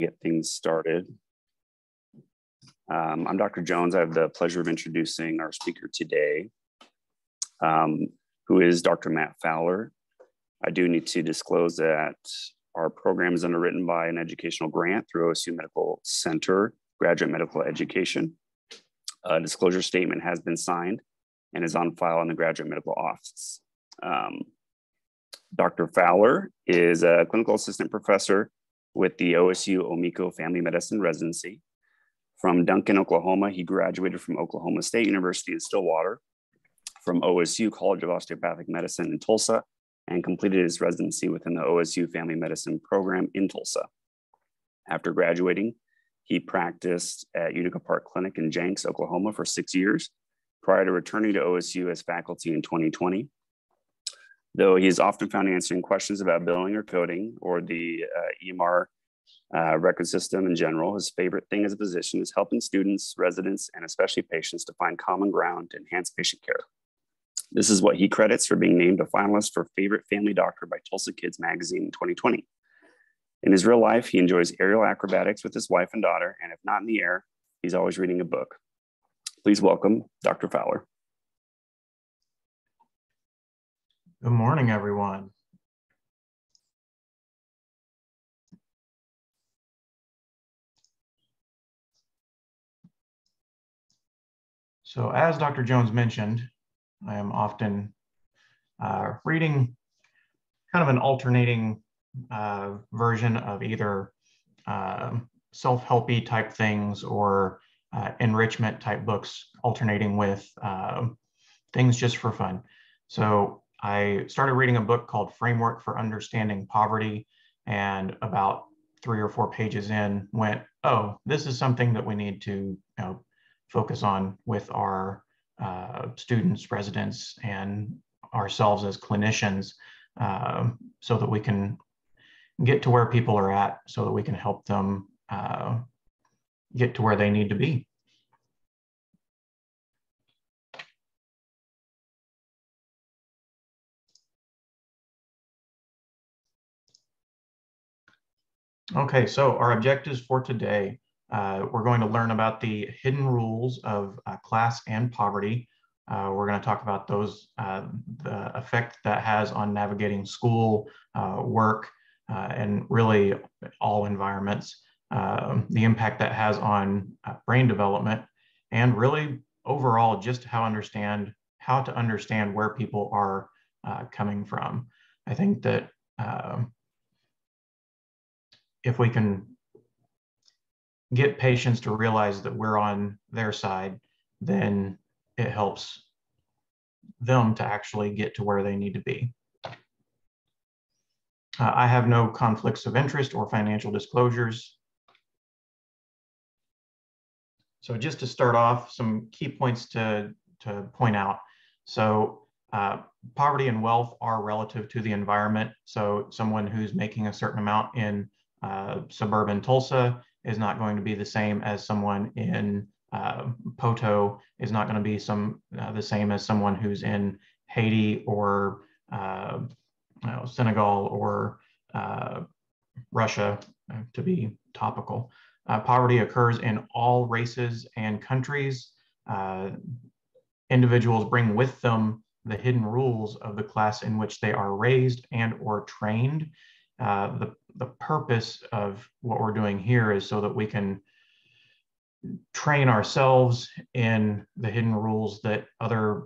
Get things started. I'm Dr. Jones. I have the pleasure of introducing our speaker today, who is Dr. Matt Fowler. I do need to disclose that our program is underwritten by an educational grant through OSU Medical Center, Graduate Medical Education. A disclosure statement has been signed and is on file in the Graduate Medical Office. Dr. Fowler is a clinical assistant professor with the OSU Omico Family Medicine Residency. From Duncan, Oklahoma, he graduated from Oklahoma State University in Stillwater, from OSU College of Osteopathic Medicine in Tulsa, and completed his residency within the OSU Family Medicine program in Tulsa. After graduating, he practiced at Utica Park Clinic in Jenks, Oklahoma for 6 years, prior to returning to OSU as faculty in 2020. Though he is often found answering questions about billing or coding or the EMR record system in general, his favorite thing as a physician is helping students, residents, and especially patients to find common ground to enhance patient care. This is what he credits for being named a finalist for Favorite Family Doctor by Tulsa Kids Magazine in 2020. In his real life, he enjoys aerial acrobatics with his wife and daughter, and if not in the air, he's always reading a book. Please welcome Dr. Fowler. Good morning, everyone. So as Dr. Jones mentioned, I am often reading kind of an alternating version of either self-helpy type things or enrichment type books, alternating with things just for fun. So I started reading a book called Framework for Understanding Poverty, and about 3 or 4 pages in went, oh, this is something that we need to focus on with our students, residents, and ourselves as clinicians, so that we can get to where people are at, so that we can help them get to where they need to be. Okay, so our objectives for today, we're going to learn about the hidden rules of class and poverty. We're going to talk about those, the effect that has on navigating school, work, and really all environments, the impact that has on brain development, and really overall just how to understand where people are coming from. I think that if we can get patients to realize that we're on their side, then it helps them to actually get to where they need to be. I have no conflicts of interest or financial disclosures. So just to start off, some key points to point out. So poverty and wealth are relative to the environment. So someone who's making a certain amount in suburban Tulsa is not going to be the same as someone in Poto, is not going to be the same as someone who's in Haiti or Senegal or Russia, to be topical. Poverty occurs in all races and countries. Individuals bring with them the hidden rules of the class in which they are raised and or trained. The purpose of what we're doing here is so that we can train ourselves in the hidden rules that other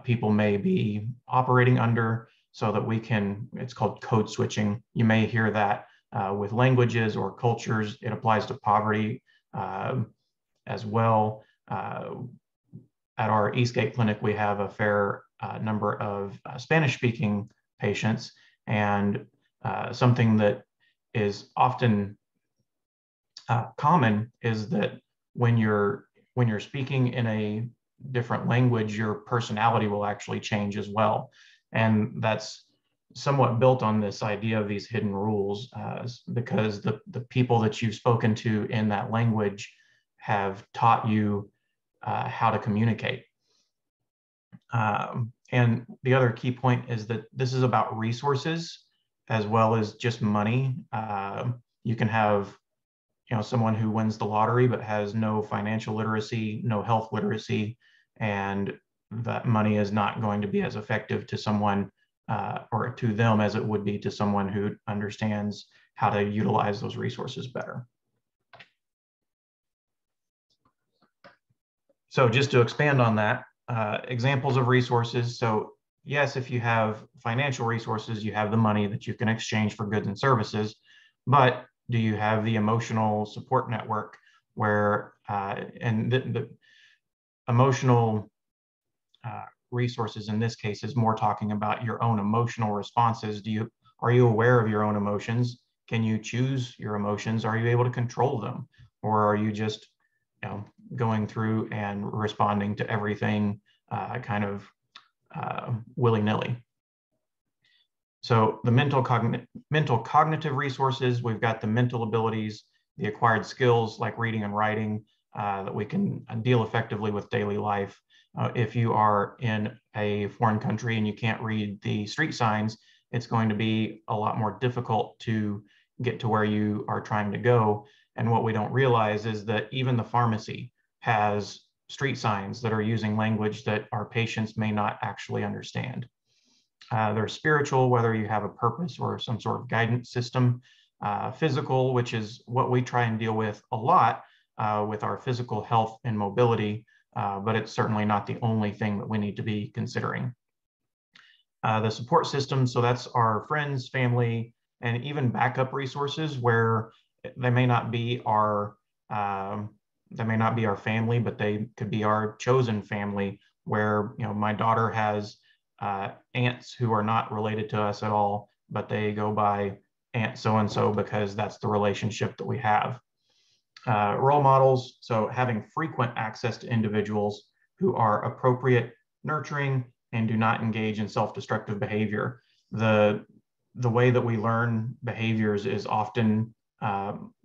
people may be operating under, so that we can, it's called code switching. You may hear that with languages or cultures. It applies to poverty as well. At our Eastgate Clinic, we have a fair number of Spanish-speaking patients, and something that is often common is that when you're speaking in a different language, your personality will actually change as well. And that's somewhat built on this idea of these hidden rules, because the people that you've spoken to in that language have taught you how to communicate. And the other key point is that this is about resources as well as just money. You can have someone who wins the lottery but has no financial literacy, no health literacy, and that money is not going to be as effective to someone or to them as it would be to someone who understands how to utilize those resources better. So just to expand on that, examples of resources. So yes, if you have financial resources, you have the money that you can exchange for goods and services, but do you have the emotional support network where, and the emotional resources in this case is more talking about your own emotional responses. Are you aware of your own emotions? Can you choose your emotions? Are you able to control them? Or are you just going through and responding to everything willy-nilly? So the mental cognitive resources, we've got the mental abilities, the acquired skills like reading and writing that we can deal effectively with daily life. If you are in a foreign country and you can't read the street signs, it's going to be a lot more difficult to get to where you are trying to go. And what we don't realize is that even the pharmacy has street signs that are using language that our patients may not actually understand. They're spiritual, whether you have a purpose or some sort of guidance system. Physical, which is what we try and deal with a lot with our physical health and mobility, but it's certainly not the only thing that we need to be considering. The support system, so that's our friends, family, and even backup resources where they may not be our family, but they could be our chosen family, where my daughter has aunts who are not related to us at all, but they go by Aunt so-and-so because that's the relationship that we have. Role models, so having frequent access to individuals who are appropriate, nurturing, and do not engage in self-destructive behavior. The way that we learn behaviors is often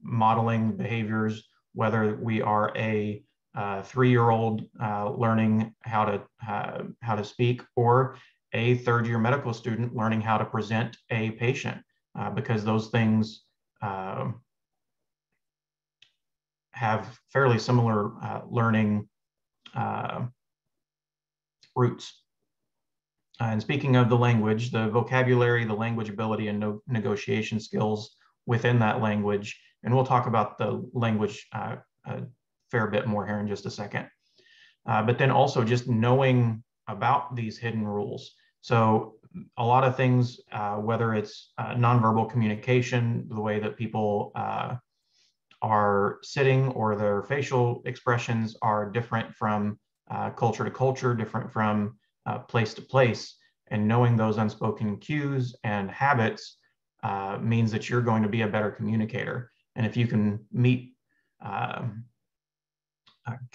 modeling behaviors, whether we are a 3-year-old learning how to speak, or a third-year medical student learning how to present a patient, because those things have fairly similar learning roots. And speaking of the language, the vocabulary, the language ability, and negotiation skills within that language, and we'll talk about the language a fair bit more here in just a second. But then also just knowing about these hidden rules. So a lot of things, whether it's nonverbal communication, the way that people are sitting or their facial expressions are different from culture to culture, different from place to place, and knowing those unspoken cues and habits means that you're going to be a better communicator. And if you can kind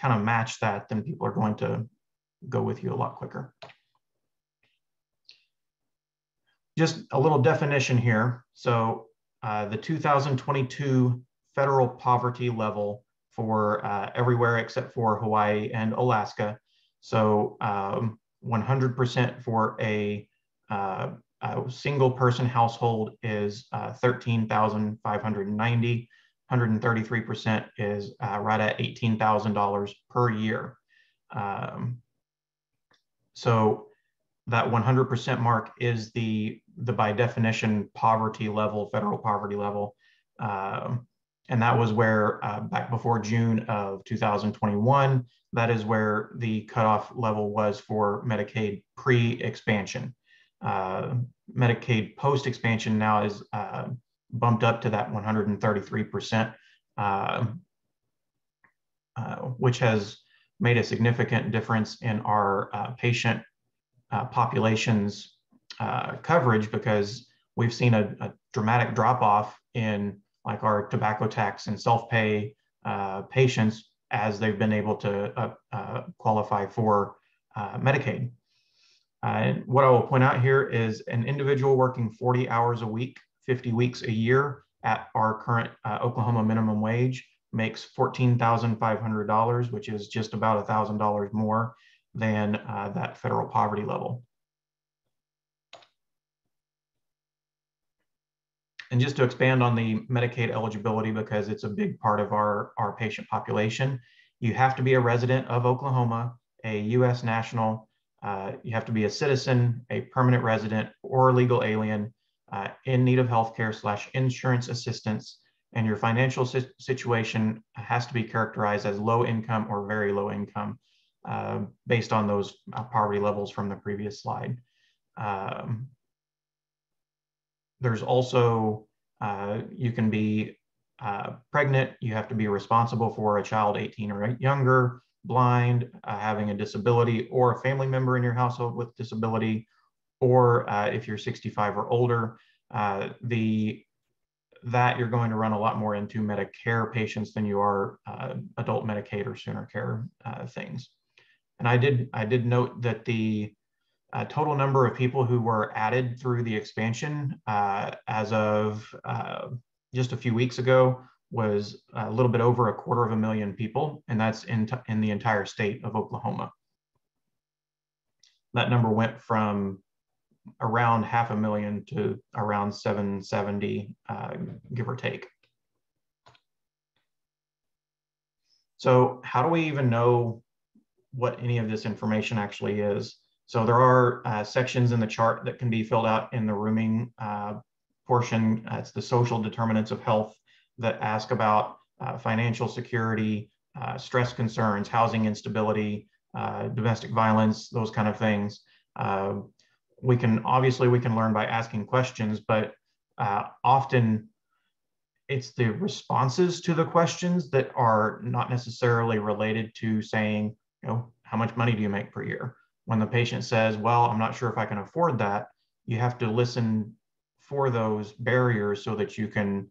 of match that, then people are going to go with you a lot quicker. Just a little definition here. So the 2022 federal poverty level for everywhere except for Hawaii and Alaska. So 100% for a single person household is 13,590. 133% is right at $18,000 per year. So that 100% mark is the by definition poverty level, federal poverty level. And that was where back before June of 2021, that is where the cutoff level was for Medicaid pre-expansion. Medicaid post-expansion now is bumped up to that 133%, which has made a significant difference in our patient population's coverage, because we've seen a dramatic drop-off in like our tobacco tax and self-pay patients as they've been able to qualify for Medicaid. And what I will point out here is an individual working 40 hours a week, 50 weeks a year at our current Oklahoma minimum wage makes $14,500, which is just about $1,000 more than that federal poverty level. And just to expand on the Medicaid eligibility, because it's a big part of our patient population, you have to be a resident of Oklahoma, a U.S. national, you have to be a citizen, a permanent resident, or legal alien in need of healthcare/insurance assistance, and your financial situation has to be characterized as low income or very low income based on those poverty levels from the previous slide. There's also, you can be pregnant, you have to be responsible for a child 18 or younger, blind, having a disability, or a family member in your household with disability, or if you're 65 or older, that you're going to run a lot more into Medicare patients than you are adult Medicaid or Sooner Care things. And I did note that the total number of people who were added through the expansion as of just a few weeks ago was a little bit over 250,000 people, and that's in the entire state of Oklahoma. That number went from around 500,000 to around 770, give or take. So how do we even know what any of this information actually is? So there are sections in the chart that can be filled out in the rooming portion. It's the social determinants of health that ask about financial security, stress concerns, housing instability, domestic violence, those kind of things. We can learn by asking questions, but often it's the responses to the questions that are not necessarily related to saying, you know, how much money do you make per year? When the patient says, well, I'm not sure if I can afford that, you have to listen for those barriers so that you can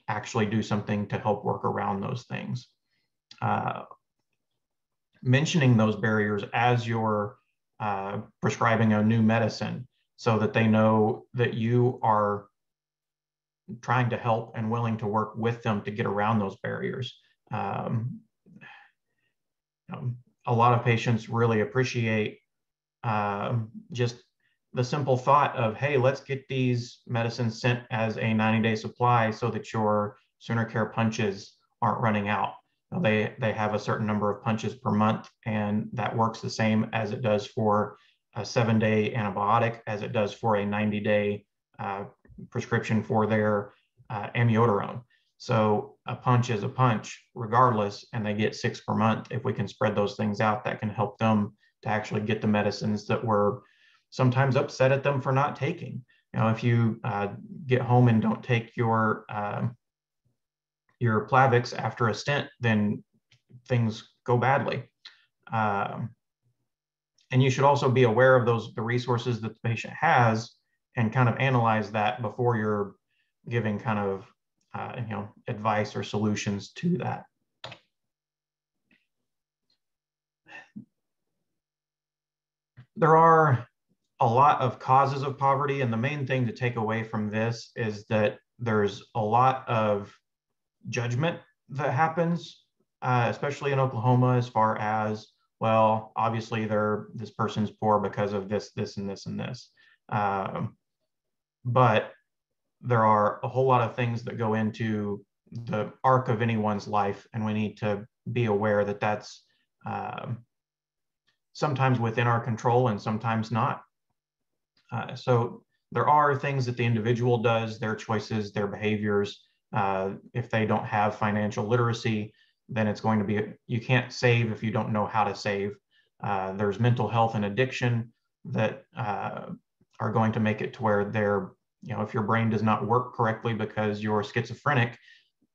actually do something to help work around those things. Mentioning those barriers as you're prescribing a new medicine so that they know that you are trying to help and willing to work with them to get around those barriers. A lot of patients really appreciate just the simple thought of, hey, let's get these medicines sent as a 90-day supply so that your Sooner Care punches aren't running out. They have a certain number of punches per month, and that works the same as it does for a 7-day antibiotic as it does for a 90-day prescription for their amiodarone. So a punch is a punch regardless, and they get 6 per month. If we can spread those things out, that can help them to actually get the medicines that we're sometimes upset at them for not taking. You know, if you get home and don't take your Plavix after a stent, then things go badly. And you should also be aware of the resources that the patient has and kind of analyze that before you're giving kind of advice or solutions to that. There are a lot of causes of poverty, and the main thing to take away from this is that there's a lot of judgment that happens, especially in Oklahoma, as far as, well, obviously this person's poor because of this, and this, and this. But there are a whole lot of things that go into the arc of anyone's life, and we need to be aware that that's sometimes within our control and sometimes not. So there are things that the individual does, their choices, their behaviors. If they don't have financial literacy, then it's going to be, you can't save if you don't know how to save. There's mental health and addiction that are going to make it to where if your brain does not work correctly because you're schizophrenic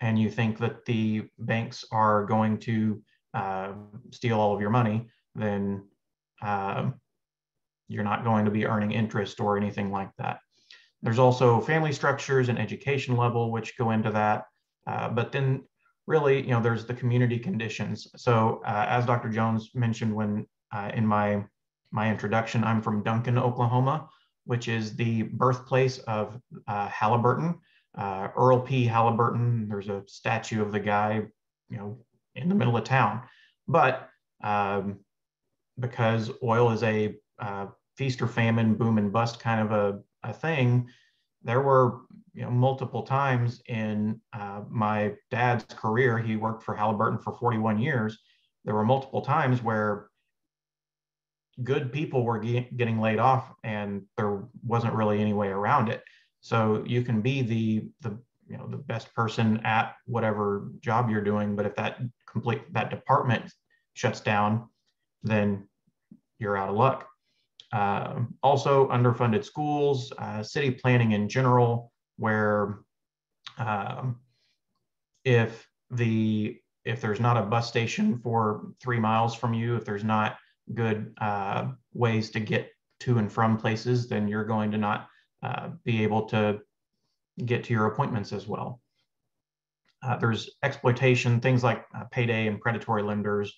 and you think that the banks are going to steal all of your money, then you're not going to be earning interest or anything like that. There's also family structures and education level, which go into that. But then really, there's the community conditions. So as Dr. Jones mentioned when in my introduction, I'm from Duncan, Oklahoma, which is the birthplace of Halliburton, Earl P. Halliburton. There's a statue of the guy, in the middle of town. But because oil is a feast or famine, boom and bust kind of a thing, there were multiple times in my dad's career. He worked for Halliburton for 41 years. There were multiple times where good people were getting laid off and there wasn't really any way around it. So you can be the best person at whatever job you're doing, but if that department shuts down, then you're out of luck. Also underfunded schools, city planning in general, where if there's not a bus station for 3 miles from you, if there's not good ways to get to and from places, then you're going to not be able to get to your appointments as well. There's exploitation, things like payday and predatory lenders.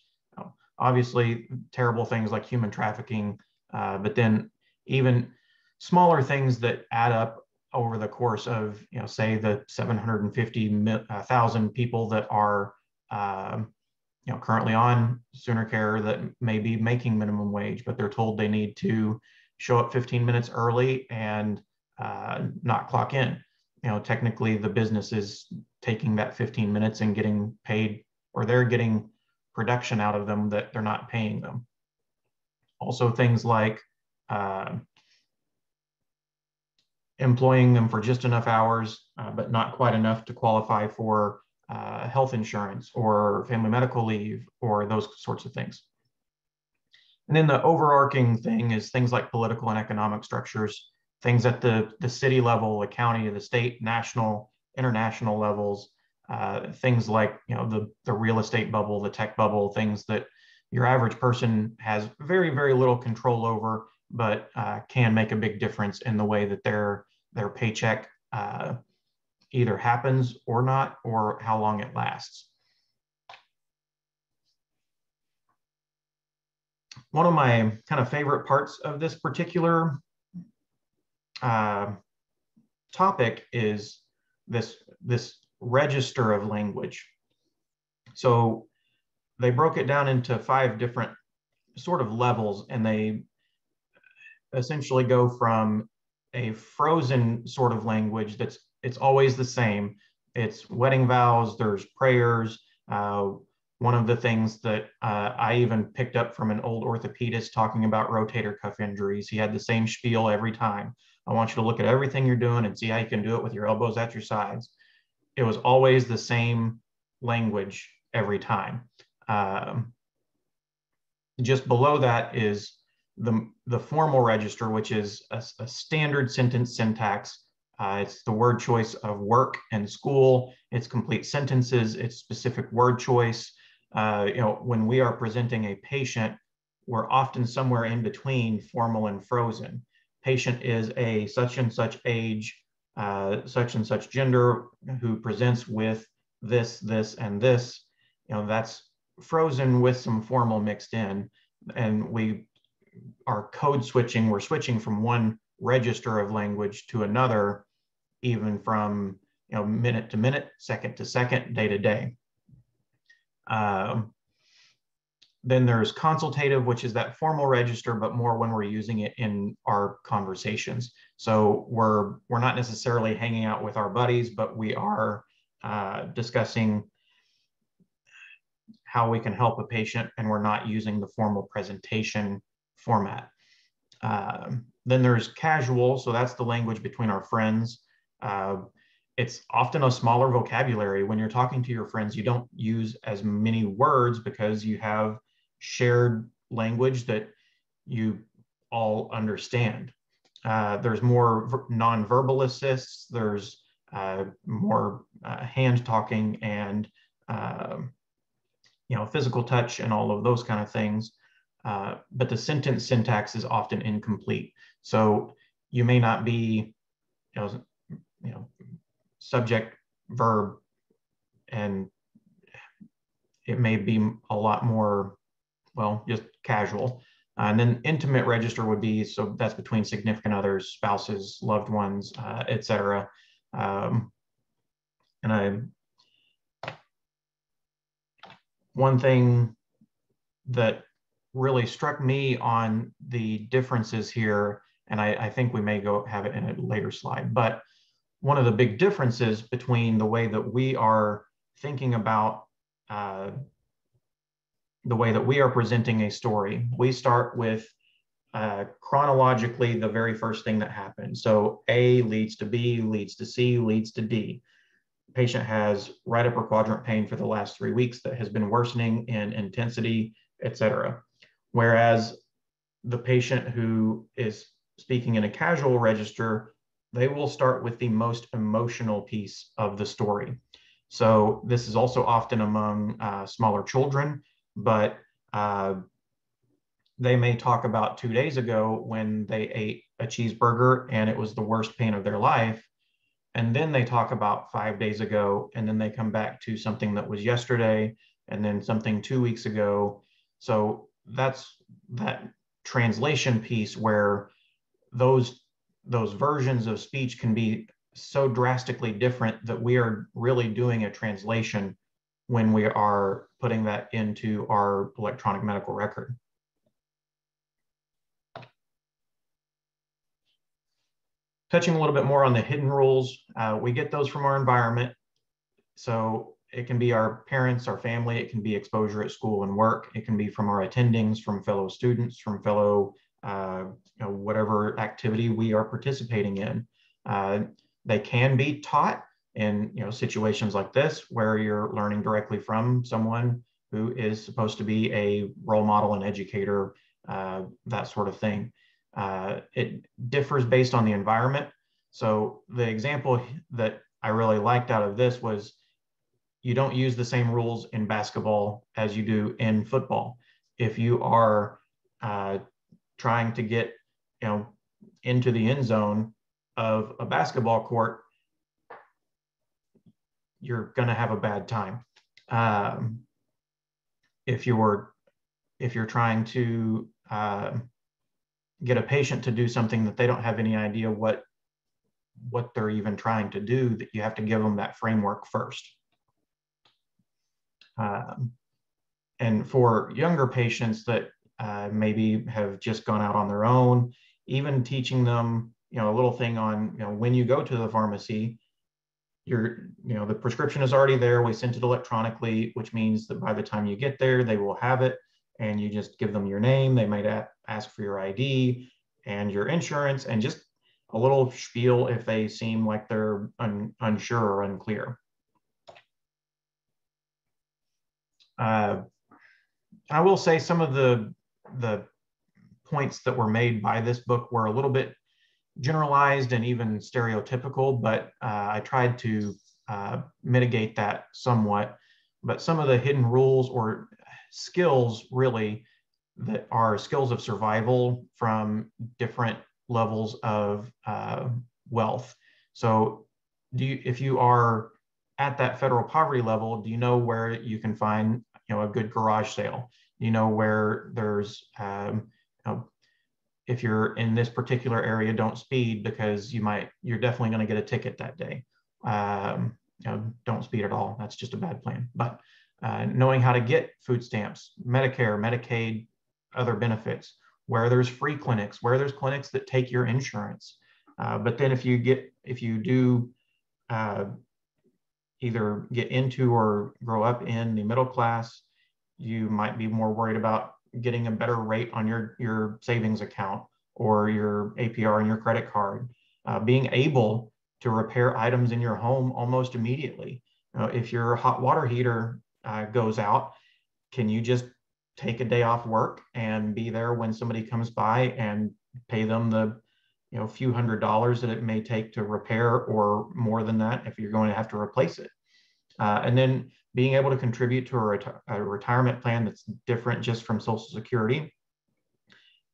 Obviously, terrible things like human trafficking, but then even smaller things that add up over the course of, say the 750,000 people that are currently on Sooner Care that may be making minimum wage, but they're told they need to show up 15 minutes early and not clock in. Technically the business is taking that 15 minutes and getting paid, or they're getting production out of them that they're not paying them. Also things like employing them for just enough hours, but not quite enough to qualify for health insurance or family medical leave or those sorts of things. And then the overarching thing is things like political and economic structures, things at the city level, the county, the state, national, international levels, things like the real estate bubble, the tech bubble, things that your average person has very, very little control over, but can make a big difference in the way that their paycheck either happens or not, or how long it lasts. One of my kind of favorite parts of this particular topic is this register of language. So they broke it down into 5 different sort of levels, and they essentially go from a frozen sort of language it's always the same. It's wedding vows, there's prayers. One of the things that I even picked up from an old orthopedist talking about rotator cuff injuries, he had the same spiel every time. I want you to look at everything you're doing and see how you can do it with your elbows at your sides. It was always the same language every time. Just below that is the formal register, which is a standard sentence syntax. It's the word choice of work and school. It's complete sentences. It's specific word choice. When we are presenting a patient, we're often somewhere in between formal and frozen. Patient is a such and such age, such and such gender, who presents with this, this, and this. That's frozen with some formal mixed in, and we are code switching. We're switching from one register of language to another, even from minute to minute, second to second, day to day. Then there's consultative, which is that formal register, but more when we're using it in our conversations. So we're not necessarily hanging out with our buddies, but we are discussing how we can help a patient, and we're not using the formal presentation format. Then there's casual, so that's the language between our friends. It's often a smaller vocabulary. When you're talking to your friends, you don't use as many words because you have shared language that you all understand. There's more nonverbal assists. There's more hand talking and physical touch and all of those kind of things. But the sentence syntax is often incomplete. So you may not be, subject, verb, and it may be a lot more, just casual. And then intimate register would be, so that's between significant others, spouses, loved ones, etc. One thing that really struck me on the differences here, and I think we may go have it in a later slide, but one of the big differences between the way that we are thinking about the way that we are presenting a story. We start with chronologically the very first thing that happened. So A leads to B, leads to C, leads to D. The patient has right upper quadrant pain for the last 3 weeks that has been worsening in intensity, et cetera. Whereas the patient who is speaking in a casual register, they will start with the most emotional piece of the story. So this is also often among smaller children, but they may talk about 2 days ago when they ate a cheeseburger and it was the worst pain of their life. And then they talk about 5 days ago, and then they come back to something that was yesterday, and then something 2 weeks ago. So that's that translation piece where those versions of speech can be so drastically different that we are really doing a translation when we are putting that into our electronic medical record. Touching a little bit more on the hidden rules, we get those from our environment. So it can be our parents, our family, it can be exposure at school and work, it can be from our attendings, from fellow students, from fellow, whatever activity we are participating in. They can be taught in situations like this where you're learning directly from someone who is supposed to be a role model and educator, that sort of thing. It differs based on the environment. So the example that I really liked out of this was you don't use the same rules in basketball as you do in football. If you are trying to get into the end zone of a basketball court, you're going to have a bad time. If you're trying to get a patient to do something that they don't have any idea what they're even trying to do, that you have to give them that framework first. And for younger patients that maybe have just gone out on their own, even teaching them, a little thing on, when you go to the pharmacy, the prescription is already there. We sent it electronically, which means that by the time you get there, they will have it, and you just give them your name. They might ask for your ID and your insurance, and just a little spiel if they seem like they're unsure or unclear. I will say some of the points that were made by this book were a little bit generalized and even stereotypical, but I tried to mitigate that somewhat. But some of the hidden rules or skills really that are skills of survival from different levels of wealth. So if you are at that federal poverty level, do you know where you can find a good garage sale? Do you know where there's if you're in this particular area, don't speed because you're definitely going to get a ticket that day. Don't speed at all. That's just a bad plan. But knowing how to get food stamps, Medicare, Medicaid, other benefits, where there's free clinics, where there's clinics that take your insurance. But then if you do either get into or grow up in the middle class, you might be more worried about getting a better rate on your savings account or your APR on your credit card, being able to repair items in your home almost immediately. If your hot water heater goes out, can you just take a day off work and be there when somebody comes by and pay them the few $100s that it may take to repair, or more than that if you're going to have to replace it. And then being able to contribute to a retirement plan that's different just from Social Security.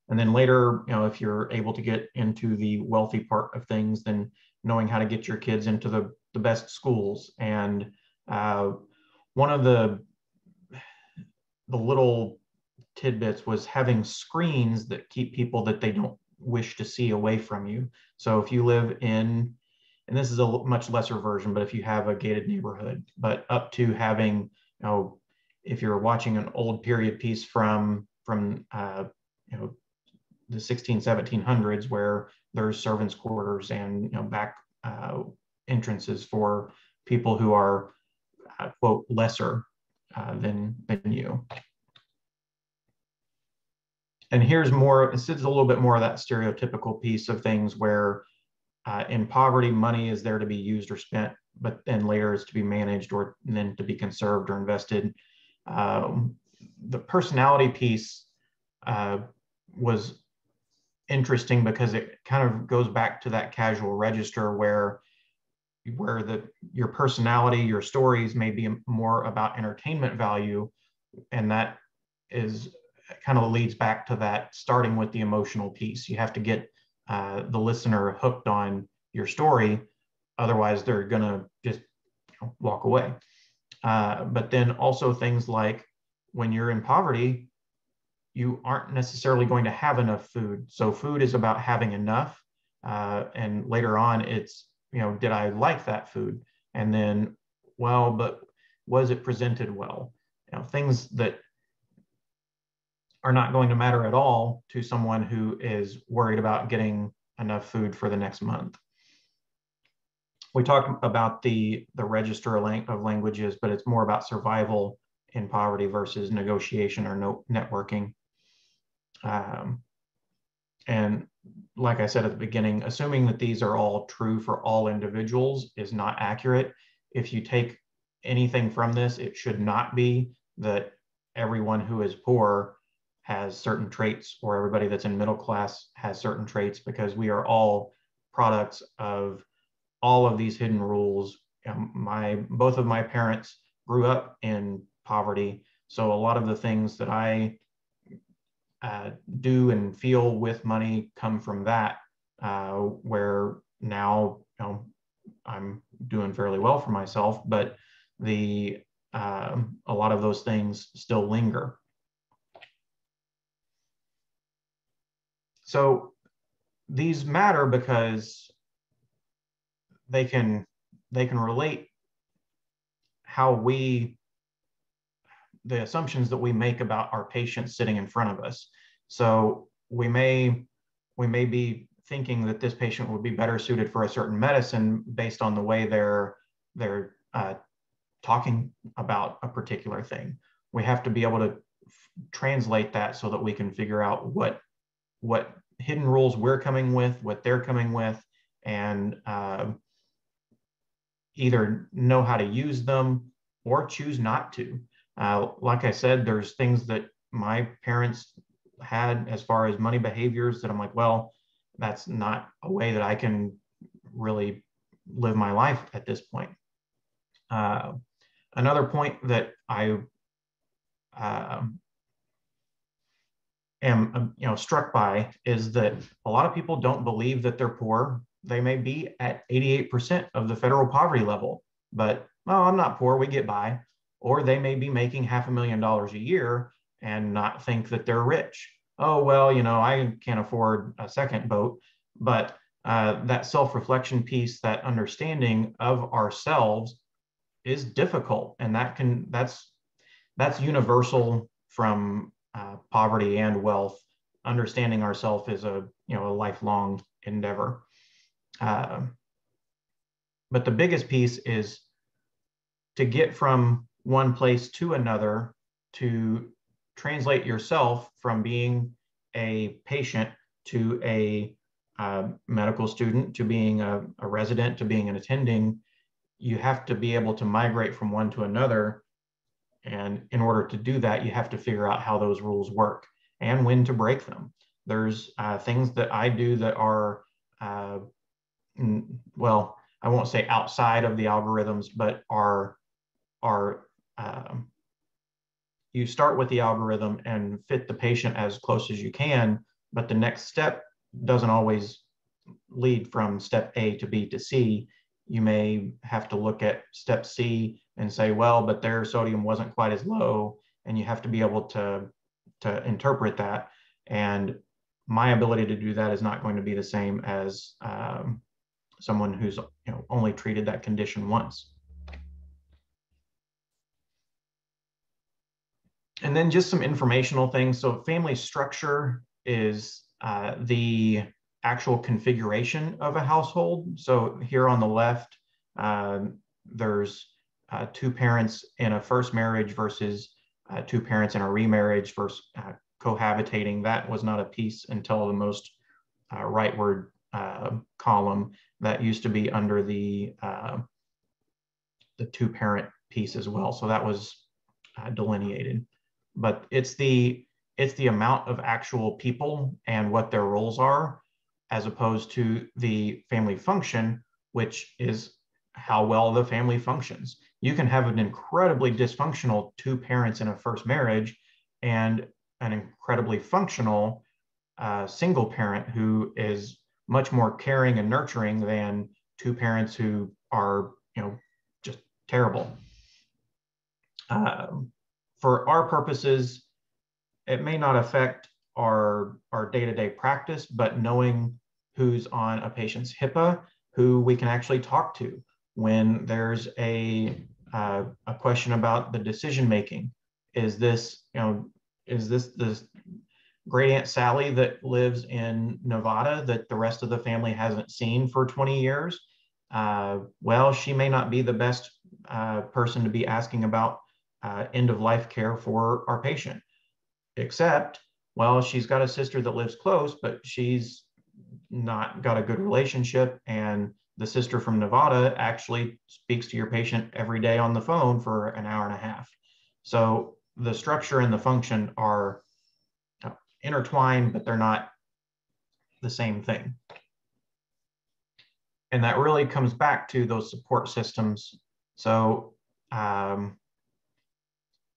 And then later, if you're able to get into the wealthy part of things, then knowing how to get your kids into the best schools. And one of the little tidbits was having screens that keep people that they don't wish to see away from you. So if you live in, and this is a much lesser version, but if you have a gated neighborhood, but up to having, if you're watching an old period piece from the 1700s where there's servants' quarters and back entrances for people who are, quote, lesser than you. And here's more, this is a little bit more of that stereotypical piece of things where in poverty, money is there to be used or spent, but then later is to be managed or then to be conserved or invested. The personality piece was interesting because it kind of goes back to that casual register where your personality, your stories may be more about entertainment value, and that is kind of leads back to that starting with the emotional piece. You have to get the listener hooked on your story, otherwise they're gonna just walk away. But then also things like when you're in poverty, you aren't necessarily going to have enough food. So food is about having enough, and later on it's, did I like that food? And then, well, but was it presented well? Things that are not going to matter at all to someone who is worried about getting enough food for the next month. We talked about the register of languages, but it's more about survival in poverty versus negotiation or networking. And like I said at the beginning, assuming that these are all true for all individuals is not accurate. If you take anything from this, it should not be that everyone who is poor has certain traits or everybody that's in middle class has certain traits, because we are all products of all of these hidden rules. Both of my parents grew up in poverty, so a lot of the things that I do and feel with money come from that, where now I'm doing fairly well for myself, but a lot of those things still linger. So these matter because they can relate how the assumptions that we make about our patients sitting in front of us. So we may be thinking that this patient would be better suited for a certain medicine based on the way they're talking about a particular thing. We have to be able to translate that so that we can figure out what hidden rules we're coming with, what they're coming with, and either know how to use them or choose not to. Like I said, there's things that my parents had as far as money behaviors that I'm like, well, that's not a way that I can really live my life at this point. Another point that I am struck by is that a lot of people don't believe that they're poor. They may be at 88% of the federal poverty level, but, oh, I'm not poor, we get by. Or they may be making $500,000 a year and not think that they're rich. Oh, well, I can't afford a second boat. But that self-reflection piece, that understanding of ourselves is difficult. And that's universal from poverty and wealth. Understanding ourselves is a lifelong endeavor. But the biggest piece is to get from one place to another, to translate yourself from being a patient to a medical student, to being a resident, to being an attending. You have to be able to migrate from one to another. And in order to do that, you have to figure out how those rules work and when to break them. There's things that I do that are, well, I won't say outside of the algorithms, but are you start with the algorithm and fit the patient as close as you can, but the next step doesn't always lead from step A to B to C. You may have to look at step C and say, well, but their sodium wasn't quite as low, and you have to be able to interpret that. And my ability to do that is not going to be the same as someone who's only treated that condition once. And then just some informational things. So family structure is the actual configuration of a household. So here on the left There's two parents in a first marriage versus two parents in a remarriage versus cohabitating. That was not a piece until the most rightward column that used to be under the two-parent piece as well. So that was delineated. But it's the amount of actual people and what their roles are, as opposed to the family function, which is how well the family functions. You can have an incredibly dysfunctional two parents in a first marriage and an incredibly functional single parent who is much more caring and nurturing than two parents who are, just terrible. For our purposes, it may not affect our day-to-day practice, but knowing who's on a patient's HIPAA, who we can actually talk to when there's a question about the decision making. Is this great Aunt Sally that lives in Nevada that the rest of the family hasn't seen for 20 years? Well, she may not be the best person to be asking about end-of-life care for our patient, except, well, she's got a sister that lives close, but she's not got a good relationship, and the sister from Nevada actually speaks to your patient every day on the phone for an hour and a half. So the structure and the function are intertwined, but they're not the same thing. And that really comes back to those support systems. So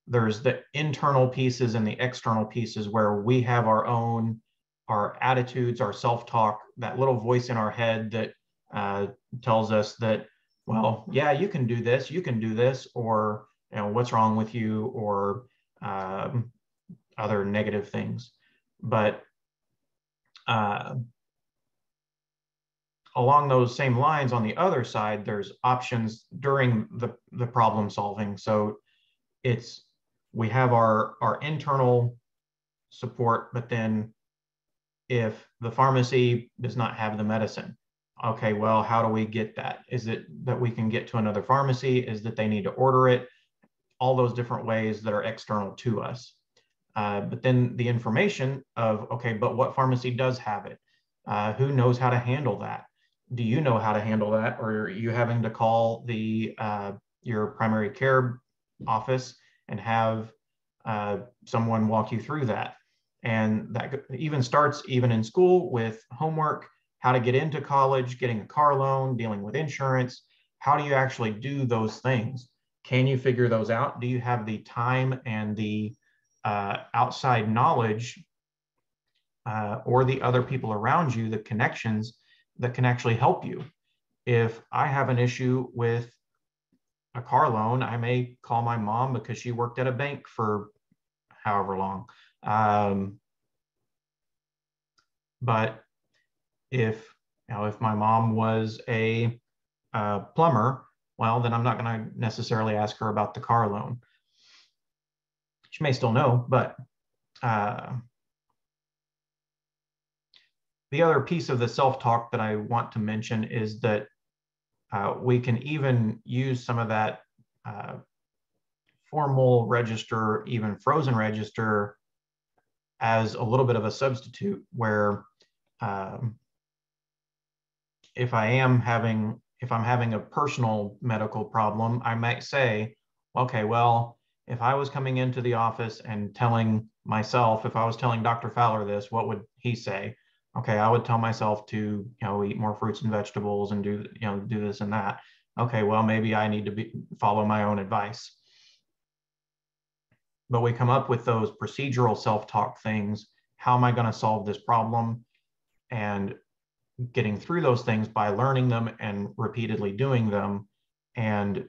there's the internal pieces and the external pieces where we have our attitudes, our self-talk, that little voice in our head that tells us that, well, yeah, you can do this, or what's wrong with you, or other negative things. But along those same lines, on the other side, there's options during the problem solving. So we have our internal support, but then if the pharmacy does not have the medicine, okay, well, how do we get that? Is it that we can get to another pharmacy? Is that they need to order it? All those different ways that are external to us. But then the information of, okay, but what pharmacy does have it? Who knows how to handle that? Do you know how to handle that? Or are you having to call your primary care office and have someone walk you through that? And that even starts even in school with homework, how to get into college, getting a car loan, dealing with insurance. How do you actually do those things? Can you figure those out? Do you have the time and the outside knowledge or the other people around you, the connections that can actually help you? If I have an issue with a car loan, I may call my mom because she worked at a bank for however long. But if my mom was a plumber, well, then I'm not going to necessarily ask her about the car loan. She may still know, but the other piece of the self-talk that I want to mention is that we can even use some of that formal register, even frozen register, as a little bit of a substitute where if I'm having a personal medical problem, I might say, okay, well, if I was coming into the office and telling myself, if I was telling Dr. Fowler this, what would he say? Okay, I would tell myself to, eat more fruits and vegetables and do this and that. Okay, well, maybe I need to follow my own advice. But we come up with those procedural self-talk things. How am I going to solve this problem? And getting through those things by learning them and repeatedly doing them. And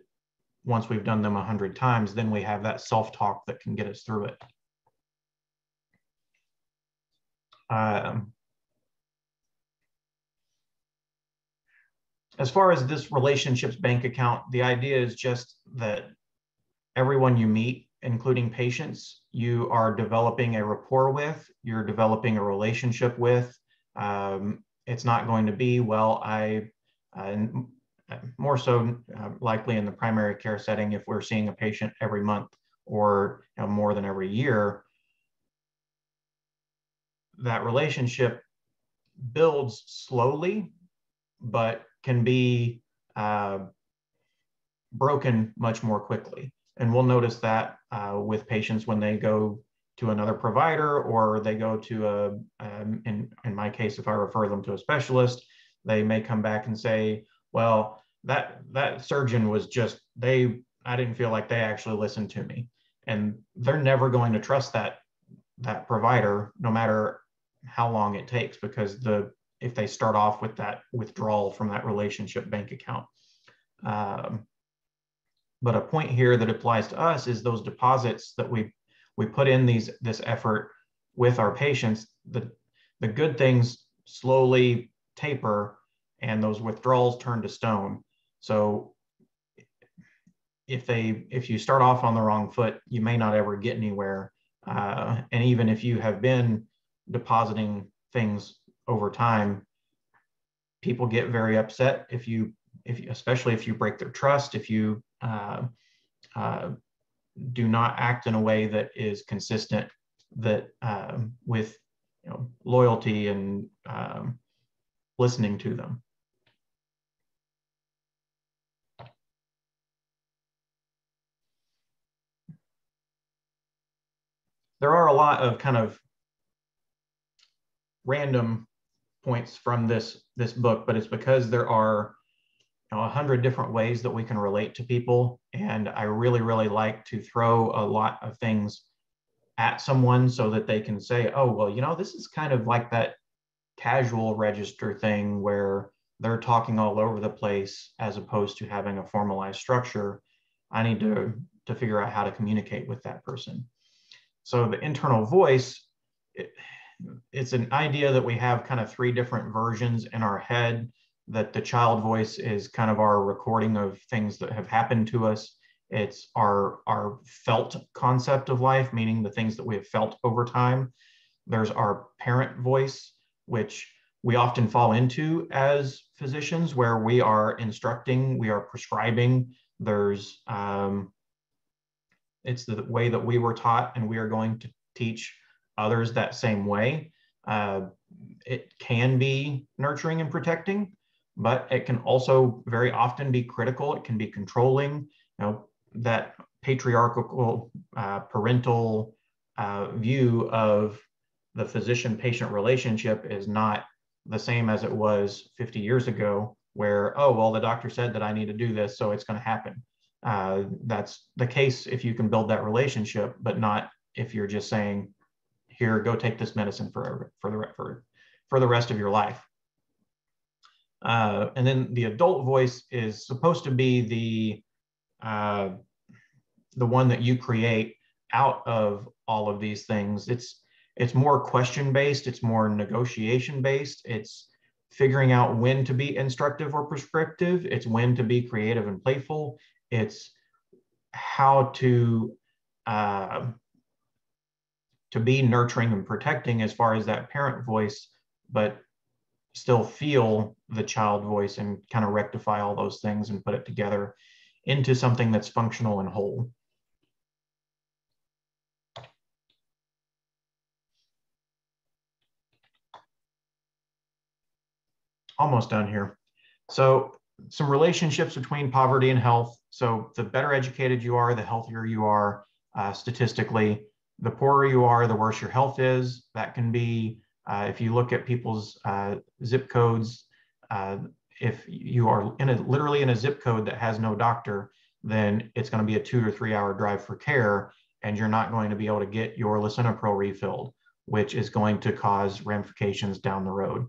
once we've done them 100 times, then we have that self-talk that can get us through it. As far as this relationships bank account, the idea is just that everyone you meet, including patients, you are developing a rapport with, you're developing a relationship with. It's not going to be, well, more so likely in the primary care setting if we're seeing a patient every month or more than every year, that relationship builds slowly, but can be broken much more quickly. And we'll notice that with patients when they go to another provider, or they go to in my case, if I refer them to a specialist, they may come back and say, well, that surgeon was just, I didn't feel like they actually listened to me. And they're never going to trust that provider, no matter how long it takes, because if they start off with that withdrawal from that relationship bank account. But a point here that applies to us is those deposits that we put in this effort with our patients. The good things slowly taper, and those withdrawals turn to stone. So if you start off on the wrong foot, you may not ever get anywhere. And even if you have been depositing things over time, people get very upset especially if you break their trust, if you do not act in a way that is consistent with loyalty and listening to them. There are a lot of kind of random points from this book, but it's because there are 100 different ways that we can relate to people. And I really, really like to throw a lot of things at someone so that they can say, oh, well, this is kind of like that casual register thing where they're talking all over the place as opposed to having a formalized structure. I need to figure out how to communicate with that person. So the internal voice, it's an idea that we have kind of 3 different versions in our head. That the child voice is kind of our recording of things that have happened to us. It's our felt concept of life, meaning the things that we have felt over time. There's our parent voice, which we often fall into as physicians, where we are instructing, we are prescribing. There's it's the way that we were taught, and we are going to teach others that same way. It can be nurturing and protecting, but it can also very often be critical. It can be controlling. That patriarchal parental view of the physician-patient relationship is not the same as it was 50 years ago, where, oh, well, the doctor said that I need to do this, so it's going to happen. That's the case if you can build that relationship, but not if you're just saying, here, go take this medicine for the rest of your life. And then the adult voice is supposed to be the one that you create out of all of these things. It's more question-based, it's more negotiation-based, it's figuring out when to be instructive or prescriptive, it's when to be creative and playful, it's how to be nurturing and protecting as far as that parent voice, but still feel the child voice and kind of rectify all those things and put it together into something that's functional and whole. Almost done here. So some relationships between poverty and health. So the better educated you are, the healthier you are statistically. The poorer you are, the worse your health is. That can be, if you look at people's zip codes, if you are literally in a zip code that has no doctor, then it's going to be a 2 or 3 hour drive for care, and you're not going to be able to get your lisinopril refilled, which is going to cause ramifications down the road.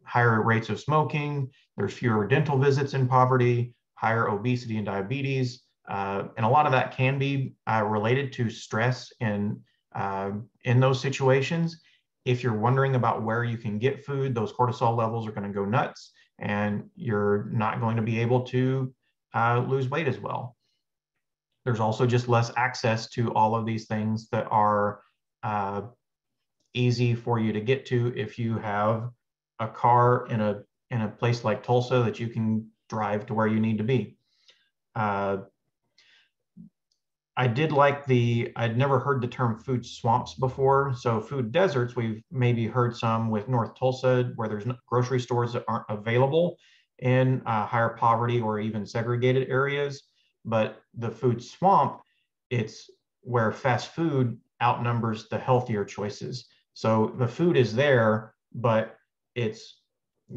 Higher rates of smoking, there's fewer dental visits in poverty, higher obesity and diabetes, and a lot of that can be related to stress in those situations. If you're wondering about where you can get food, those cortisol levels are going to go nuts, and you're not going to be able to lose weight as well. There's also just less access to all of these things that are easy for you to get to if you have a car in a in a place like Tulsa that you can drive to where you need to be. I did like I'd never heard the term food swamps before. So food deserts, we've maybe heard some with North Tulsa, where there's grocery stores that aren't available in higher poverty or even segregated areas. But the food swamp, it's where fast food outnumbers the healthier choices. So the food is there, but it's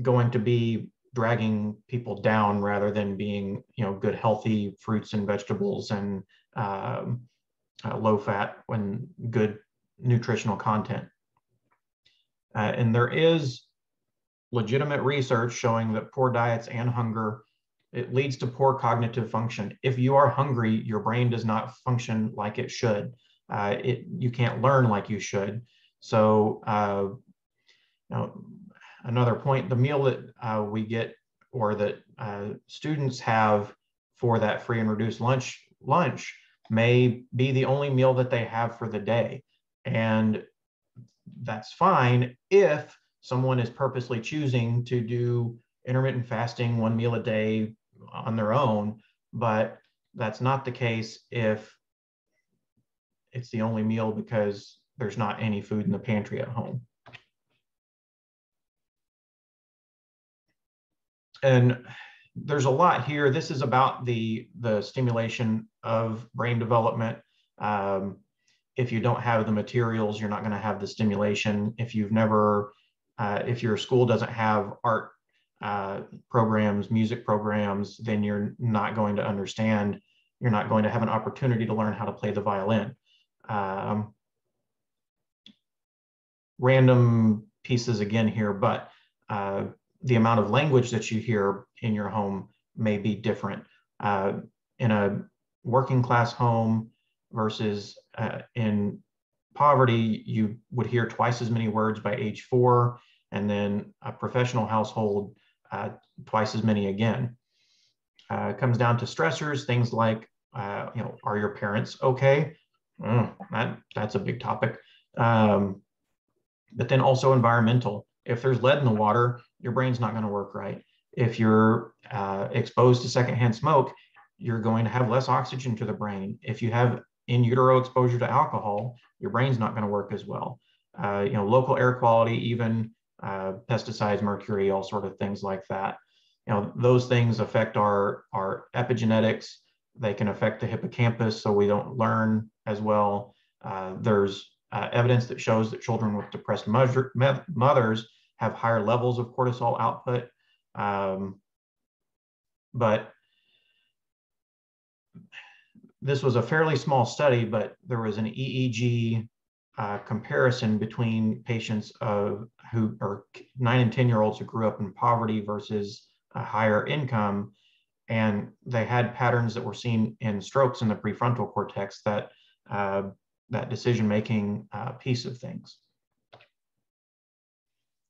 going to be dragging people down rather than being, good, healthy fruits and vegetables and low fat and good nutritional content. And there is legitimate research showing that poor diets and hunger, it leads to poor cognitive function. If you are hungry, your brain does not function like it should. You can't learn like you should. So another point, the meal that we get or that students have for that free and reduced lunch may be the only meal that they have for the day. And that's fine if someone is purposely choosing to do intermittent fasting, 1 meal a day on their own, but that's not the case if it's the only meal because there's not any food in the pantry at home. And there's a lot here. This is about the stimulation of brain development. If you don't have the materials, you're not going to have the stimulation. If you've never, if your school doesn't have art programs, music programs, then you're not going to understand. You're not going to have an opportunity to learn how to play the violin. Random pieces again here, but the amount of language that you hear in your home may be different. In a working class home versus in poverty, you would hear twice as many words by age 4, and then a professional household, twice as many again. It comes down to stressors, things like, are your parents okay? That's a big topic. But then also environmental. If there's lead in the water, your brain's not going to work right. If you're exposed to secondhand smoke, you're going to have less oxygen to the brain. If you have in utero exposure to alcohol, your brain's not going to work as well. Local air quality, even pesticides, mercury, all sort of things like that. Those things affect our epigenetics. They can affect the hippocampus, so we don't learn as well. There's evidence that shows that children with depressed mothers have higher levels of cortisol output. But this was a fairly small study, but there was an EEG comparison between patients who are 9 and 10-year-olds who grew up in poverty versus a higher income. And they had patterns that were seen in strokes in the prefrontal cortex, that decision-making piece of things.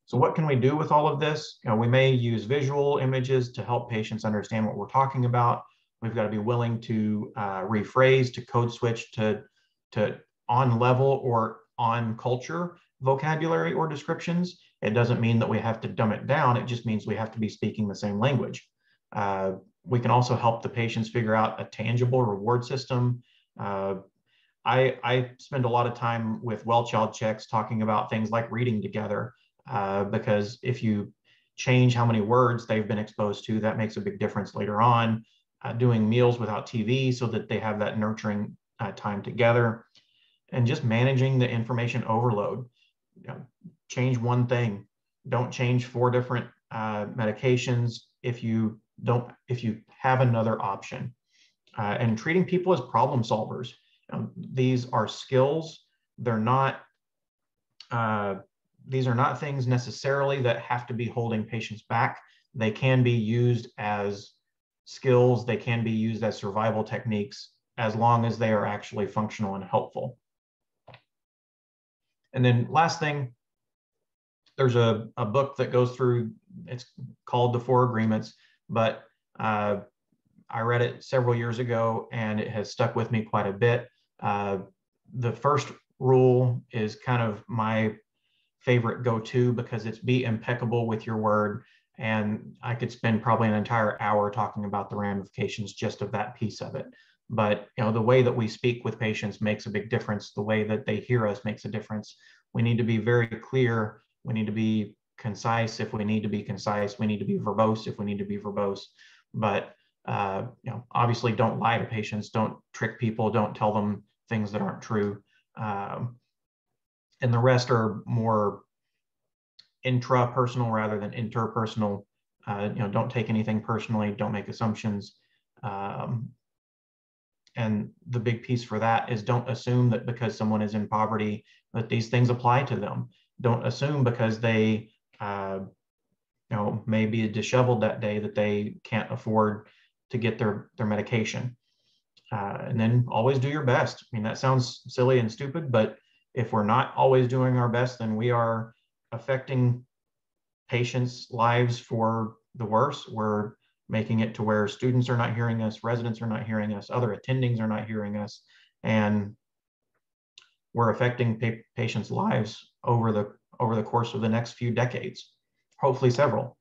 So what can we do with all of this? We may use visual images to help patients understand what we're talking about. We've got to be willing to rephrase, to code switch to on level or on culture vocabulary or descriptions. It doesn't mean that we have to dumb it down. It just means we have to be speaking the same language. We can also help the patients figure out a tangible reward system. I spend a lot of time with well-child checks talking about things like reading together, because if you change how many words they've been exposed to, that makes a big difference later on. Doing meals without TV so that they have that nurturing time together, and just managing the information overload. Change one thing, don't change 4 different medications if you have another option. And treating people as problem solvers. These are skills. They're not, these are not things necessarily that have to be holding patients back. They can be used as skills. They can be used as survival techniques, as long as they are actually functional and helpful. And then last thing, there's a book that goes through, it's called The 4 Agreements, but I read it several years ago and it has stuck with me quite a bit. The first rule is kind of my favorite go-to, because it's be impeccable with your word. And I could spend probably an entire hour talking about the ramifications just of that piece of it. But the way that we speak with patients makes a big difference. The way that they hear us makes a difference. We need to be very clear. We need to be concise if we need to be concise. We need to be verbose if we need to be verbose. But obviously, don't lie to patients. Don't trick people. Don't tell them things that aren't true. And the rest are more intrapersonal rather than interpersonal. Don't take anything personally. Don't make assumptions. And the big piece for that is don't assume that because someone is in poverty that these things apply to them. Don't assume because they may be disheveled that day that they can't afford to get their medication. And then always do your best. I mean, that sounds silly and stupid, but if we're not always doing our best, then we are affecting patients' lives for the worse. We're making it to where students are not hearing us, residents are not hearing us, other attendings are not hearing us, and we're affecting patients' lives over the course of the next few decades, hopefully several.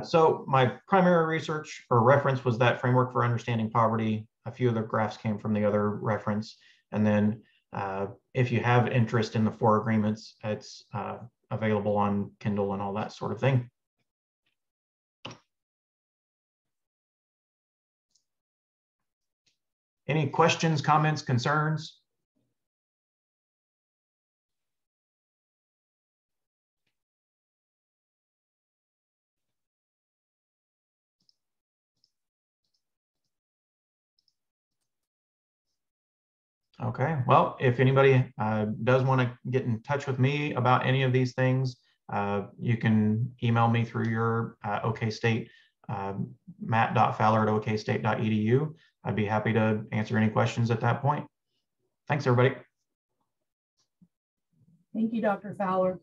So my primary research or reference was that framework for understanding poverty. A few of the graphs came from the other reference. And then if you have interest in the 4 agreements, it's available on Kindle and all that sort of thing. Any questions, comments, concerns? Okay, well, if anybody does want to get in touch with me about any of these things, you can email me through your OK State, matt.fowler@okstate.edu. I'd be happy to answer any questions at that point. Thanks, everybody. Thank you, Dr. Fowler.